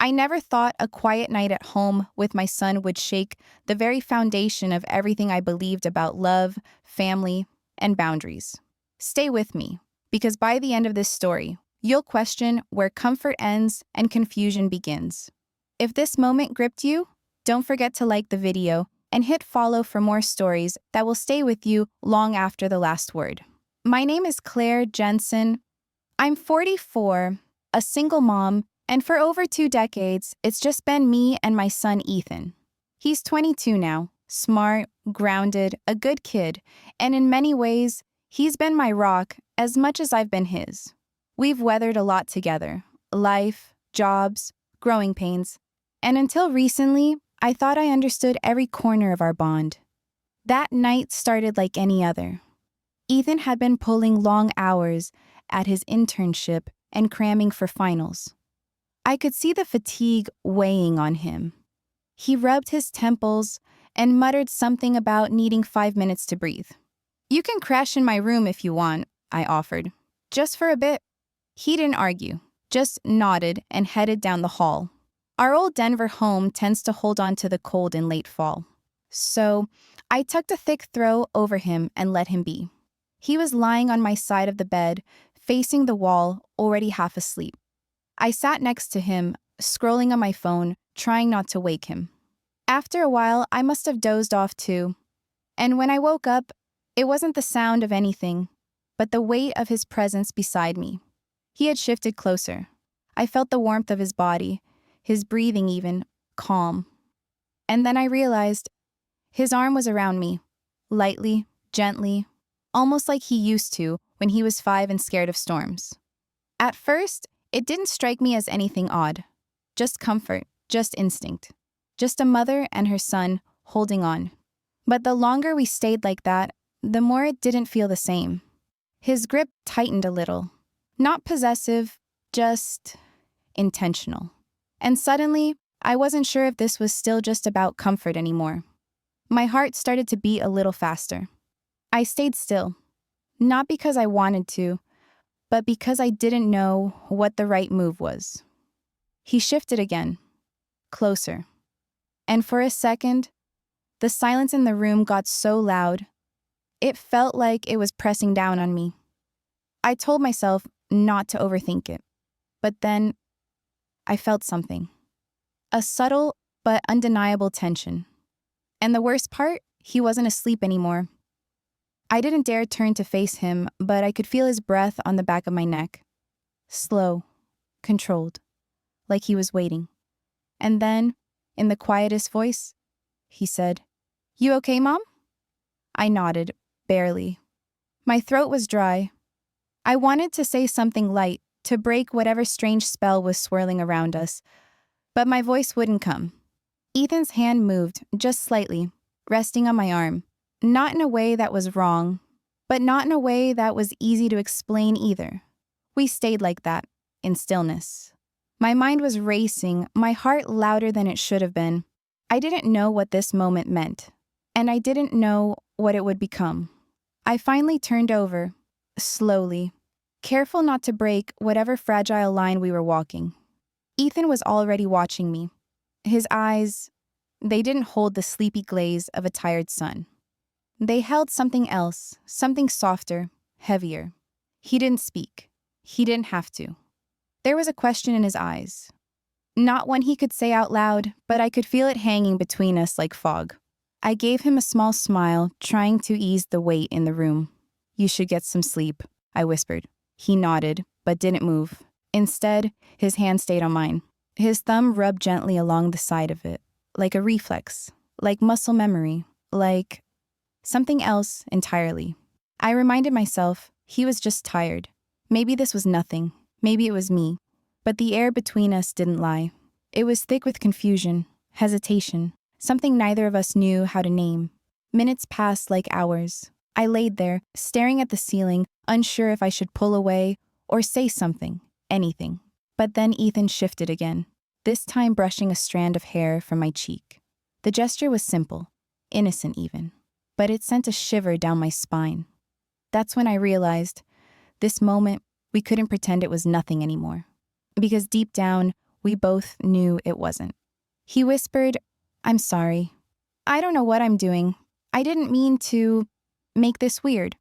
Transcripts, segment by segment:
I never thought a quiet night at home with my son would shake the very foundation of everything I believed about love, family, and boundaries. Stay with me, because by the end of this story, you'll question where comfort ends and confusion begins. If this moment gripped you, don't forget to like the video and hit follow for more stories that will stay with you long after the last word. My name is Claire Jensen. I'm 44, a single mom, and for over 2 decades, it's just been me and my son Ethan. He's 22 now, smart, grounded, a good kid, and in many ways, he's been my rock as much as I've been his. We've weathered a lot together: life, jobs, growing pains, and until recently, I thought I understood every corner of our bond. That night started like any other. Ethan had been pulling long hours at his internship and cramming for finals. I could see the fatigue weighing on him. He rubbed his temples and muttered something about needing 5 minutes to breathe. "You can crash in my room if you want," I offered. "Just for a bit." He didn't argue, just nodded and headed down the hall. Our old Denver home tends to hold on to the cold in late fall. So I tucked a thick throw over him and let him be. He was lying on my side of the bed, facing the wall, already half asleep. I sat next to him, scrolling on my phone, trying not to wake him. After a while, I must have dozed off too. And when I woke up, it wasn't the sound of anything, but the weight of his presence beside me. He had shifted closer. I felt the warmth of his body, his breathing even, calm. And then I realized his arm was around me, lightly, gently, almost like he used to when he was 5 and scared of storms. At first, it didn't strike me as anything odd. Just comfort, just instinct. Just a mother and her son holding on. But the longer we stayed like that, the more it didn't feel the same. His grip tightened a little. Not possessive, just intentional. And suddenly, I wasn't sure if this was still just about comfort anymore. My heart started to beat a little faster. I stayed still. Not because I wanted to, but because I didn't know what the right move was. He shifted again, closer. And for a second, the silence in the room got so loud, it felt like it was pressing down on me. I told myself not to overthink it, but then I felt something. A subtle but undeniable tension. And the worst part, he wasn't asleep anymore. I didn't dare turn to face him, but I could feel his breath on the back of my neck. Slow, controlled, like he was waiting. And then, in the quietest voice, he said, "You okay, Mom?" I nodded, barely. My throat was dry. I wanted to say something light, to break whatever strange spell was swirling around us, but my voice wouldn't come. Ethan's hand moved, just slightly, resting on my arm. Not in a way that was wrong, but not in a way that was easy to explain either. We stayed like that, in stillness. My mind was racing, my heart louder than it should have been. I didn't know what this moment meant, and I didn't know what it would become. I finally turned over, slowly, careful not to break whatever fragile line we were walking. Ethan was already watching me. His eyes, they didn't hold the sleepy glaze of a tired son. They held something else, something softer, heavier. He didn't speak. He didn't have to. There was a question in his eyes. Not one he could say out loud, but I could feel it hanging between us like fog. I gave him a small smile, trying to ease the weight in the room. "You should get some sleep," I whispered. He nodded, but didn't move. Instead, his hand stayed on mine. His thumb rubbed gently along the side of it, like a reflex, like muscle memory, like something else entirely. I reminded myself he was just tired. Maybe this was nothing. Maybe it was me. But the air between us didn't lie. It was thick with confusion, hesitation, something neither of us knew how to name. Minutes passed like hours. I laid there, staring at the ceiling, unsure if I should pull away or say something, anything. But then Ethan shifted again, this time brushing a strand of hair from my cheek. The gesture was simple, innocent even, but it sent a shiver down my spine. That's when I realized, this moment, we couldn't pretend it was nothing anymore. Because deep down, We both knew it wasn't. He whispered, "I'm sorry. I don't know what I'm doing. I didn't mean to make this weird."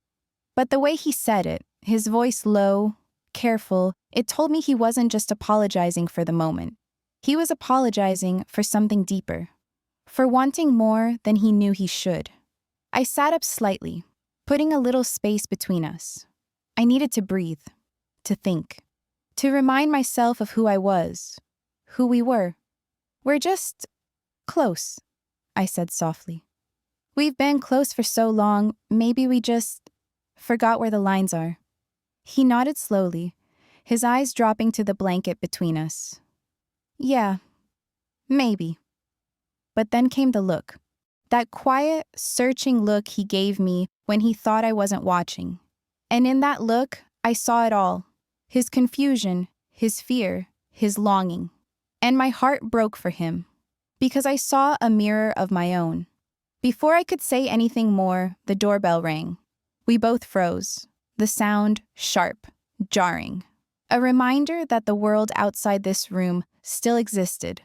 But the way he said it, his voice low, careful, it told me he wasn't just apologizing for the moment. He was apologizing for something deeper, for wanting more than he knew he should. I sat up slightly, putting a little space between us. I needed to breathe, to think, to remind myself of who I was, who we were. "We're just close," I said softly. "We've been close for so long, maybe we just forgot where the lines are." He nodded slowly, his eyes dropping to the blanket between us. "Yeah, maybe." But then came the look. That quiet, searching look he gave me when he thought I wasn't watching. And in that look, I saw it all. His confusion, his fear, his longing. And my heart broke for him, because I saw a mirror of my own. Before I could say anything more, the doorbell rang. We both froze, the sound sharp, jarring. A reminder that the world outside this room still existed.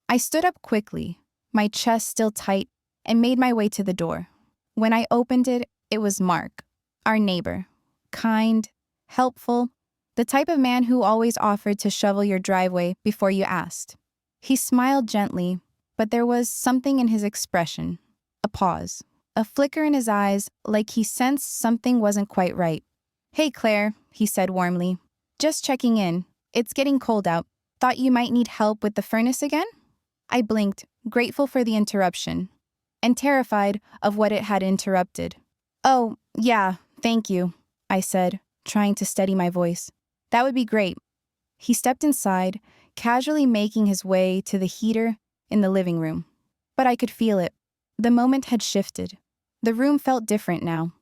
I stood up quickly, my chest still tight, and made my way to the door. When I opened it, it was Mark, our neighbor. Kind, helpful, the type of man who always offered to shovel your driveway before you asked. He smiled gently, but there was something in his expression. A pause, a flicker in his eyes, like he sensed something wasn't quite right. "Hey, Claire," he said warmly. "Just checking in. It's getting cold out. Thought you might need help with the furnace again?" I blinked, grateful for the interruption, and terrified of what it had interrupted. "Oh, yeah, thank you," I said, trying to steady my voice. "That would be great." He stepped inside, casually making his way to the heater in the living room. But I could feel it. The moment had shifted. The room felt different now.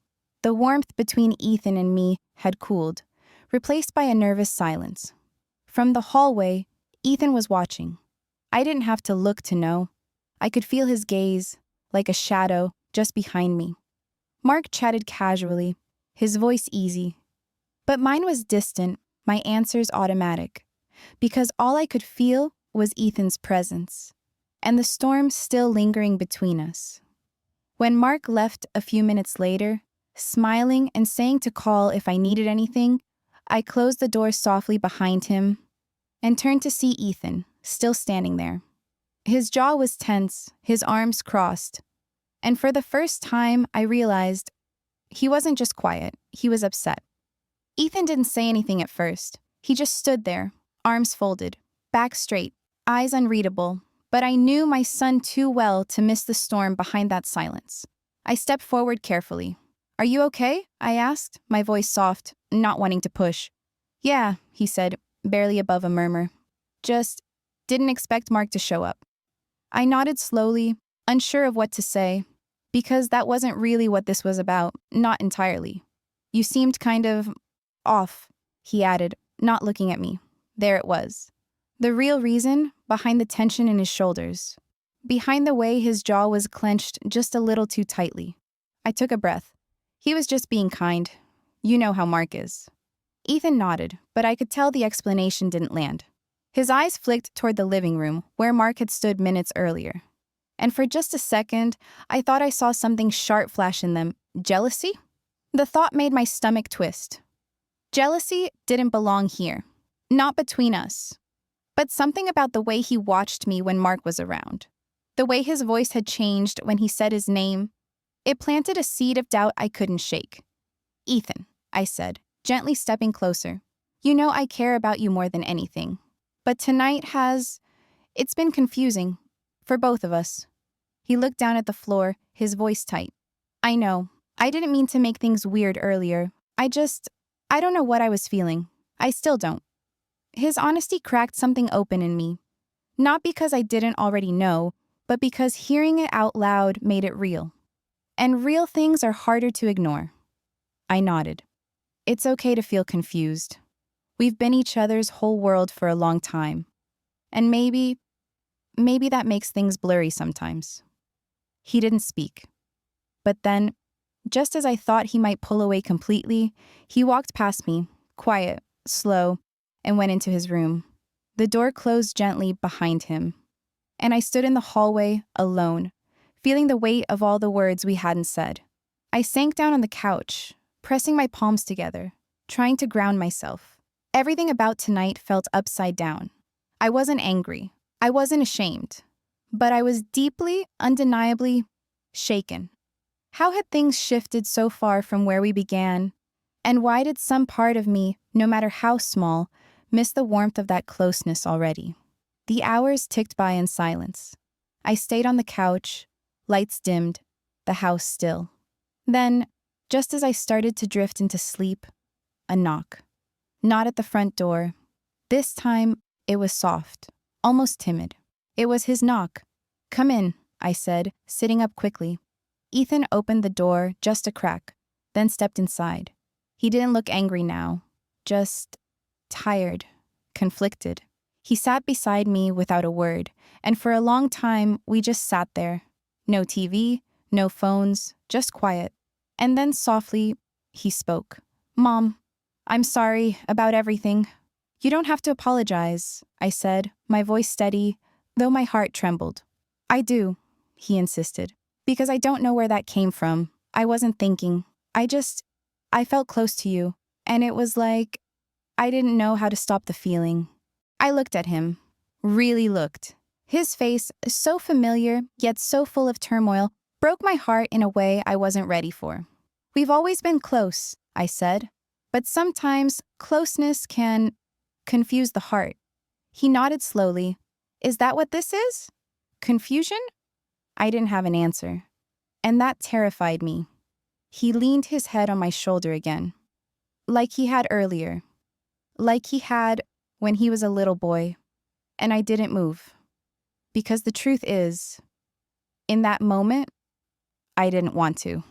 The warmth between Ethan and me had cooled, replaced by a nervous silence. From the hallway, Ethan was watching. I didn't have to look to know. I could feel his gaze, like a shadow, just behind me. Mark chatted casually, his voice easy. But mine was distant, my answers automatic, because all I could feel was Ethan's presence, and the storm still lingering between us. When Mark left a few minutes later, smiling and saying to call if I needed anything, I closed the door softly behind him and turned to see Ethan, still standing there. His jaw was tense, his arms crossed, and for the first time I realized he wasn't just quiet, he was upset. Ethan didn't say anything at first. He just stood there, arms folded, back straight, eyes unreadable, but I knew my son too well to miss the storm behind that silence. I stepped forward carefully. "Are you okay?" I asked, my voice soft, not wanting to push. "Yeah," he said, barely above a murmur. "Just didn't expect Mark to show up." I nodded slowly, unsure of what to say, because that wasn't really what this was about, not entirely. "You seemed kind of off," he added, not looking at me. There it was. The real reason behind the tension in his shoulders, behind the way his jaw was clenched just a little too tightly. I took a breath. He was just being kind. You know how Mark is. Ethan nodded, but I could tell the explanation didn't land. His eyes flicked toward the living room, where Mark had stood minutes earlier. And for just a second, I thought I saw something sharp flash in them. Jealousy? The thought made my stomach twist. Jealousy didn't belong here. Not between us. But something about the way he watched me when Mark was around. The way his voice had changed when he said his name. It planted a seed of doubt I couldn't shake. "Ethan," I said, gently stepping closer. "You know I care about you more than anything. But tonight it's been confusing. For both of us." He looked down at the floor, his voice tight. "I know. I didn't mean to make things weird earlier. I don't know what I was feeling. I still don't." His honesty cracked something open in me. Not because I didn't already know, but because hearing it out loud made it real. And real things are harder to ignore. I nodded. It's okay to feel confused. We've been each other's whole world for a long time. And maybe that makes things blurry sometimes. He didn't speak. But then, just as I thought he might pull away completely, he walked past me, quiet, slow, and went into his room. The door closed gently behind him, and I stood in the hallway alone, feeling the weight of all the words we hadn't said. I sank down on the couch, pressing my palms together, trying to ground myself. Everything about tonight felt upside down. I wasn't angry. I wasn't ashamed. But I was deeply, undeniably shaken. How had things shifted so far from where we began? And why did some part of me, no matter how small, miss the warmth of that closeness already? The hours ticked by in silence. I stayed on the couch, lights dimmed, the house still. Then, just as I started to drift into sleep, a knock. Not at the front door. This time, it was soft, almost timid. It was his knock. "Come in," I said, sitting up quickly. Ethan opened the door just a crack, then stepped inside. He didn't look angry now, just tired, conflicted. He sat beside me without a word, and for a long time, we just sat there. No TV, no phones, just quiet. And then softly, he spoke. "Mom, I'm sorry about everything." "You don't have to apologize," I said, my voice steady, though my heart trembled. "I do," he insisted, "because I don't know where that came from. I wasn't thinking. I felt close to you, and it was like I didn't know how to stop the feeling." I looked at him, really looked. His face, so familiar, yet so full of turmoil, broke my heart in a way I wasn't ready for. "We've always been close," I said, "but sometimes closeness can confuse the heart." He nodded slowly. "Is that what this is? Confusion?" I didn't have an answer, and that terrified me. He leaned his head on my shoulder again, like he had earlier, like he had when he was a little boy, and I didn't move. Because the truth is, in that moment, I didn't want to.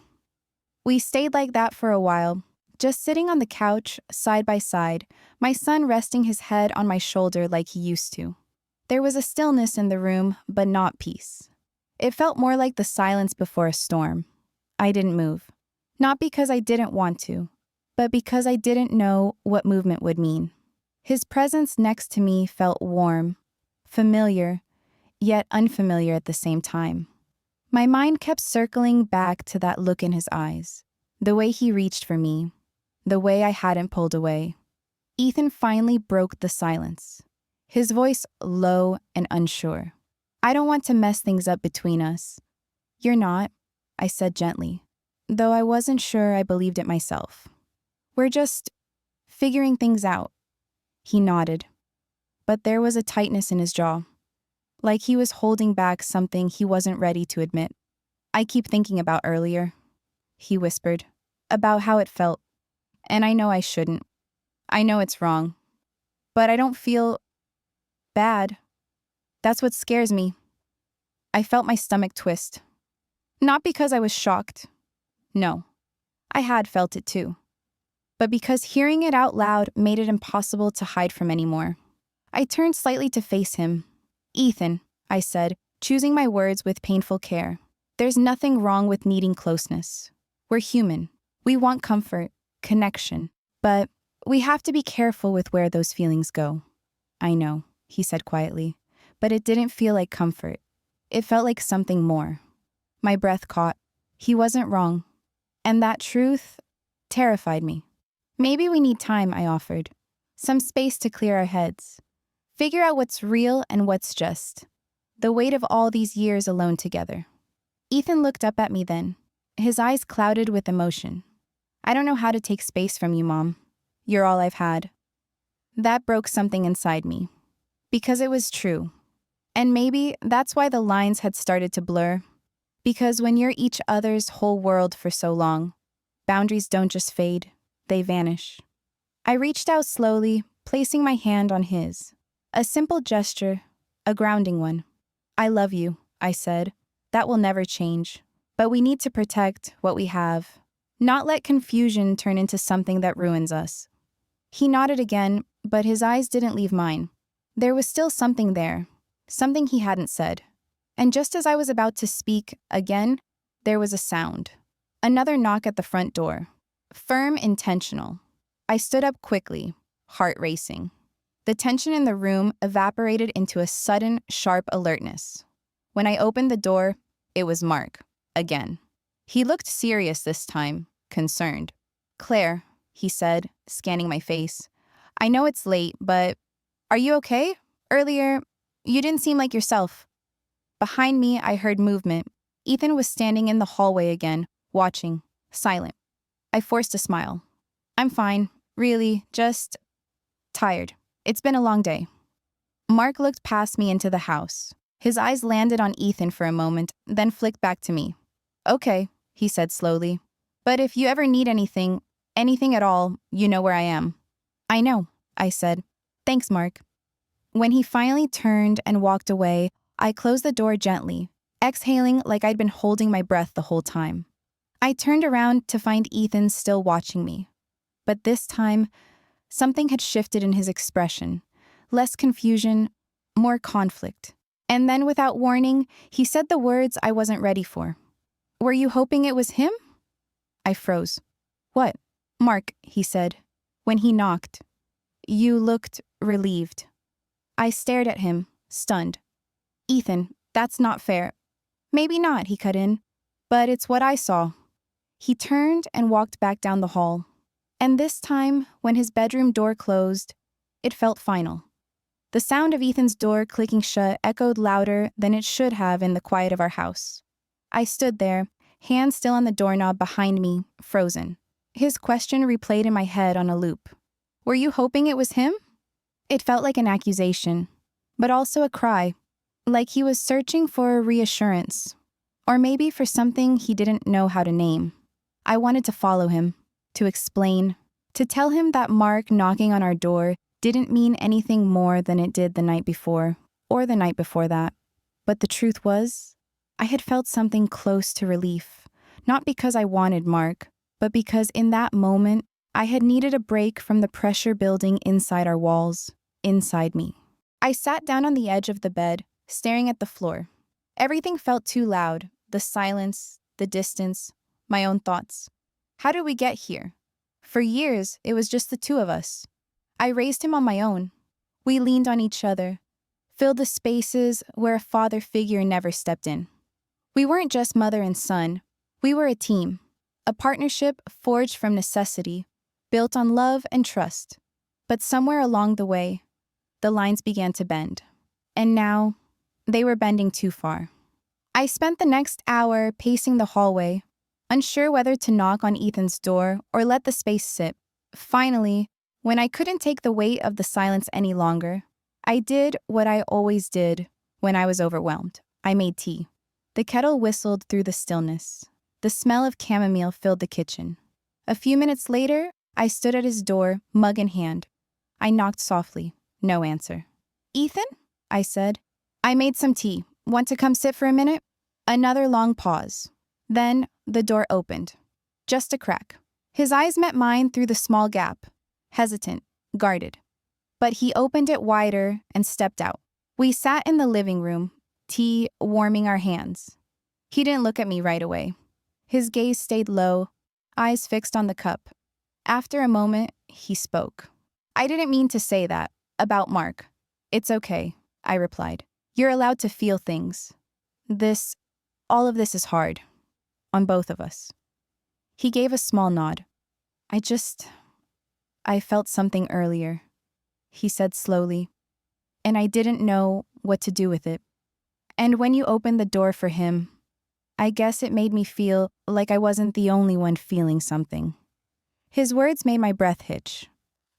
We stayed like that for a while, just sitting on the couch, side by side, my son resting his head on my shoulder like he used to. There was a stillness in the room, but not peace. It felt more like the silence before a storm. I didn't move. Not because I didn't want to, but because I didn't know what movement would mean. His presence next to me felt warm, familiar, yet unfamiliar at the same time. My mind kept circling back to that look in his eyes, the way he reached for me, the way I hadn't pulled away. Ethan finally broke the silence, his voice low and unsure. "I don't want to mess things up between us." "You're not," I said gently, though I wasn't sure I believed it myself. "We're just figuring things out." He nodded, but there was a tightness in his jaw, like he was holding back something he wasn't ready to admit. "I keep thinking about earlier," he whispered, "about how it felt. And I know I shouldn't. I know it's wrong. But I don't feel bad. That's what scares me." I felt my stomach twist. Not because I was shocked. No, I had felt it too. But because hearing it out loud made it impossible to hide from anymore. I turned slightly to face him. "Ethan," I said, choosing my words with painful care. "There's nothing wrong with needing closeness. We're human. We want comfort, connection. But we have to be careful with where those feelings go." "I know," he said quietly, but it didn't feel like comfort. It felt like something more. My breath caught. He wasn't wrong. And that truth terrified me. "Maybe we need time," I offered. "Some space to clear our heads. Figure out what's real and what's just. The weight of all these years alone together." Ethan looked up at me then, his eyes clouded with emotion. "I don't know how to take space from you, Mom. You're all I've had." That broke something inside me. Because it was true. And maybe that's why the lines had started to blur. Because when you're each other's whole world for so long, boundaries don't just fade, they vanish. I reached out slowly, placing my hand on his. A simple gesture, a grounding one. "I love you," I said. "That will never change. But we need to protect what we have. Not let confusion turn into something that ruins us." He nodded again, but his eyes didn't leave mine. There was still something there, something he hadn't said. And just as I was about to speak again, there was a sound. Another knock at the front door. Firm, intentional. I stood up quickly, heart racing. The tension in the room evaporated into a sudden, sharp alertness. When I opened the door, it was Mark, again. He looked serious this time, concerned. "Claire," he said, scanning my face. "I know it's late, but are you okay? Earlier, you didn't seem like yourself." Behind me, I heard movement. Ethan was standing in the hallway again, watching, silent. I forced a smile. "I'm fine, really, just tired. It's been a long day." Mark looked past me into the house. His eyes landed on Ethan for a moment, then flicked back to me. "Okay," he said slowly. "But if you ever need anything at all, you know where I am." "I know," I said. "Thanks, Mark." When he finally turned and walked away, I closed the door gently, exhaling like I'd been holding my breath the whole time. I turned around to find Ethan still watching me. But this time, something had shifted in his expression. Less confusion, more conflict. And then, without warning, he said the words I wasn't ready for. "Were you hoping it was him?" I froze. "What?" "Mark," he said. When he knocked, "You looked relieved." I stared at him, stunned. "Ethan, that's not fair." "Maybe not," he cut in. "But it's what I saw." He turned and walked back down the hall. And this time, when his bedroom door closed, it felt final. The sound of Ethan's door clicking shut echoed louder than it should have in the quiet of our house. I stood there, hand still on the doorknob behind me, frozen. His question replayed in my head on a loop. "Were you hoping it was him?" It felt like an accusation, but also a cry, like he was searching for a reassurance, or maybe for something he didn't know how to name. I wanted to follow him, to explain, to tell him that Mark knocking on our door didn't mean anything more than it did the night before, or the night before that. But the truth was, I had felt something close to relief, not because I wanted Mark, but because in that moment, I had needed a break from the pressure building inside our walls, inside me. I sat down on the edge of the bed, staring at the floor. Everything felt too loud, the silence, the distance, my own thoughts. How did we get here? For years, it was just the two of us. I raised him on my own. We leaned on each other, filled the spaces where a father figure never stepped in. We weren't just mother and son. We were a team, a partnership forged from necessity, built on love and trust. But somewhere along the way, the lines began to bend. And now, they were bending too far. I spent the next hour pacing the hallway, unsure whether to knock on Ethan's door or let the space sit. Finally, when I couldn't take the weight of the silence any longer, I did what I always did when I was overwhelmed. I made tea. The kettle whistled through the stillness. The smell of chamomile filled the kitchen. A few minutes later, I stood at his door, mug in hand. I knocked softly. No answer. "Ethan?" I said. "I made some tea. Want to come sit for a minute?" Another long pause. Then the door opened. Just a crack. His eyes met mine through the small gap. Hesitant, guarded. But he opened it wider and stepped out. We sat in the living room, tea warming our hands. He didn't look at me right away. His gaze stayed low, eyes fixed on the cup. After a moment, he spoke. "I didn't mean to say that, about Mark." "It's okay," I replied. "You're allowed to feel things. All of this is hard. On both of us." He gave a small nod. I felt something earlier," he said slowly, "and I didn't know what to do with it. And when you opened the door for him, I guess it made me feel like I wasn't the only one feeling something." His words made my breath hitch.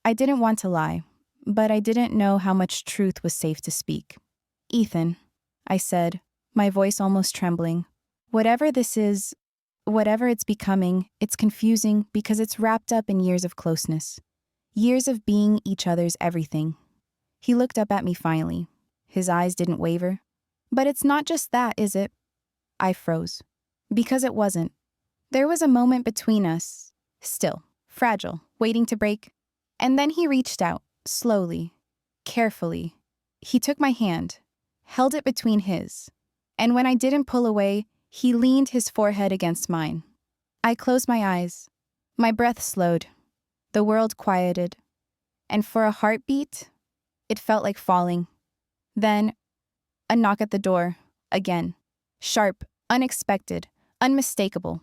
I didn't want to lie, but I didn't know how much truth was safe to speak. "Ethan," I said, my voice almost trembling, "whatever this is, whatever it's becoming, it's confusing because it's wrapped up in years of closeness. Years of being each other's everything." He looked up at me finally. His eyes didn't waver. "But it's not just that, is it?" I froze. Because it wasn't. There was a moment between us, still, fragile, waiting to break. And then he reached out, slowly, carefully. He took my hand, held it between his. And when I didn't pull away, he leaned his forehead against mine. I closed my eyes. My breath slowed. The world quieted. And for a heartbeat, It felt like falling. Then, a knock at the door, again. Sharp, unexpected, unmistakable.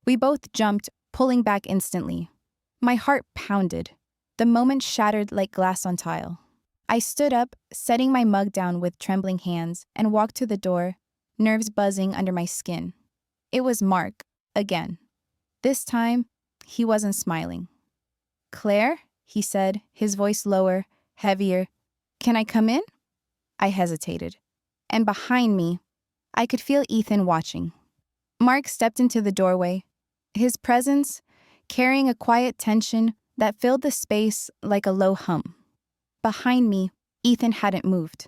We both jumped, pulling back instantly. My heart pounded. The moment shattered like glass on tile. I stood up, setting my mug down with trembling hands, and walked to the door, nerves buzzing under my skin. It was Mark, again. This time, he wasn't smiling. "Claire," he said, his voice lower, heavier. "Can I come in?" I hesitated. And behind me, I could feel Ethan watching. Mark stepped into the doorway, his presence carrying a quiet tension that filled the space like a low hum. Behind me, Ethan hadn't moved.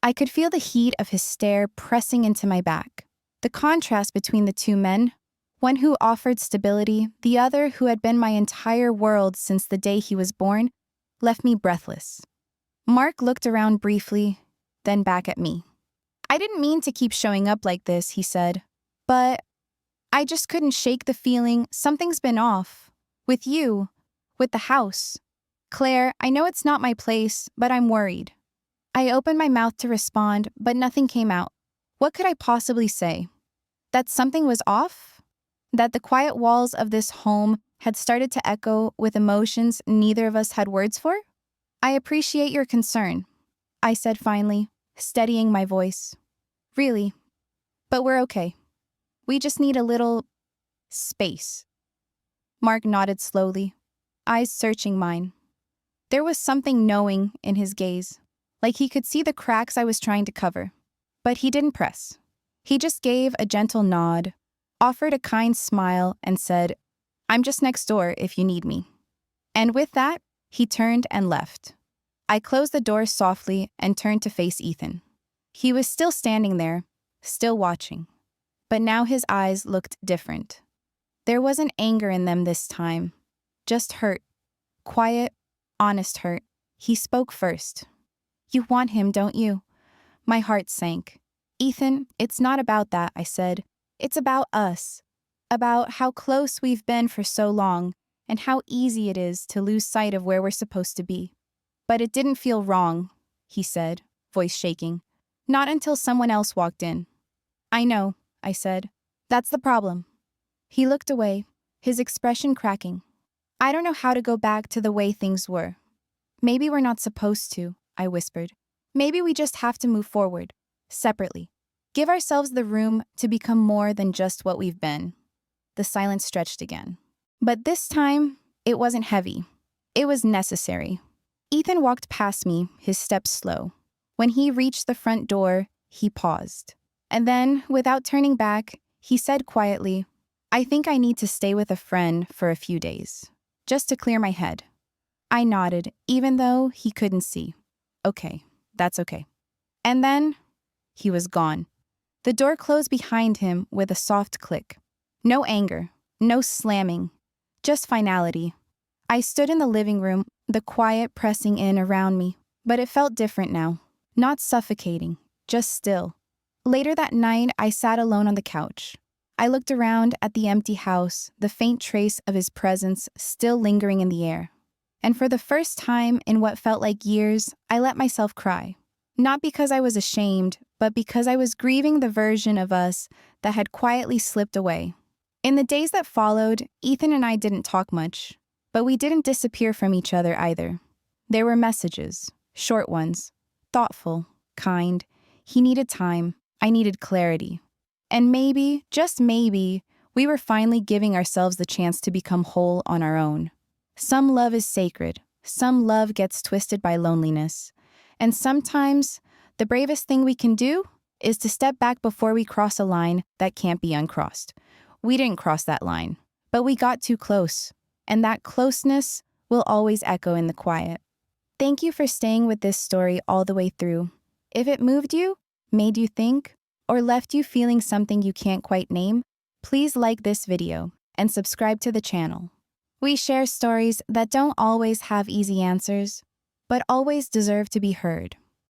I could feel the heat of his stare pressing into my back. The contrast between the two men, one who offered stability, the other who had been my entire world since the day he was born, left me breathless. Mark looked around briefly, then back at me. "I didn't mean to keep showing up like this," he said, "but I just couldn't shake the feeling something's been off. With you, with the house. Claire, I know it's not my place, but I'm worried." I opened my mouth to respond, but nothing came out. What could I possibly say? That something was off? That the quiet walls of this home had started to echo with emotions neither of us had words for? "I appreciate your concern," I said finally, steadying my voice. "Really. But we're okay. We just need a little space." Mark nodded slowly, eyes searching mine. There was something knowing in his gaze, like he could see the cracks I was trying to cover. But he didn't press. He just gave a gentle nod, offered a kind smile, and said, "I'm just next door if you need me." And with that, he turned and left. I closed the door softly and turned to face Ethan. He was still standing there, still watching. But now his eyes looked different. There wasn't anger in them this time, just hurt. Quiet, honest hurt. He spoke first. "You want him, don't you?" My heart sank. "Ethan, it's not about that," I said. "It's about us. About how close we've been for so long, and how easy it is to lose sight of where we're supposed to be." "But it didn't feel wrong," he said, voice shaking. "Not until someone else walked in." "I know," I said. "That's the problem." He looked away, his expression cracking. "I don't know how to go back to the way things were." "Maybe we're not supposed to," I whispered. "Maybe we just have to move forward, separately. Give ourselves the room to become more than just what we've been." The silence stretched again. But this time, it wasn't heavy. It was necessary. Ethan walked past me, his steps slow. When he reached the front door, he paused. And then, without turning back, he said quietly, "I think I need to stay with a friend for a few days, just to clear my head." I nodded, even though he couldn't see. "Okay, that's okay." And then, he was gone. The door closed behind him with a soft click. No anger, no slamming, just finality. I stood in the living room, the quiet pressing in around me, but it felt different now. Not suffocating, just still. Later that night, I sat alone on the couch. I looked around at the empty house, the faint trace of his presence still lingering in the air. And for the first time in what felt like years, I let myself cry. Not because I was ashamed, but because I was grieving the version of us that had quietly slipped away. In the days that followed, Ethan and I didn't talk much, but we didn't disappear from each other either. There were messages, short ones, thoughtful, kind. He needed time. I needed clarity. And maybe, just maybe, we were finally giving ourselves the chance to become whole on our own. Some love is sacred. Some love gets twisted by loneliness. And sometimes, the bravest thing we can do is to step back before we cross a line that can't be uncrossed. We didn't cross that line, but we got too close. And that closeness will always echo in the quiet. Thank you for staying with this story all the way through. If it moved you, made you think, or left you feeling something you can't quite name, please like this video and subscribe to the channel. We share stories that don't always have easy answers, but always deserve to be heard.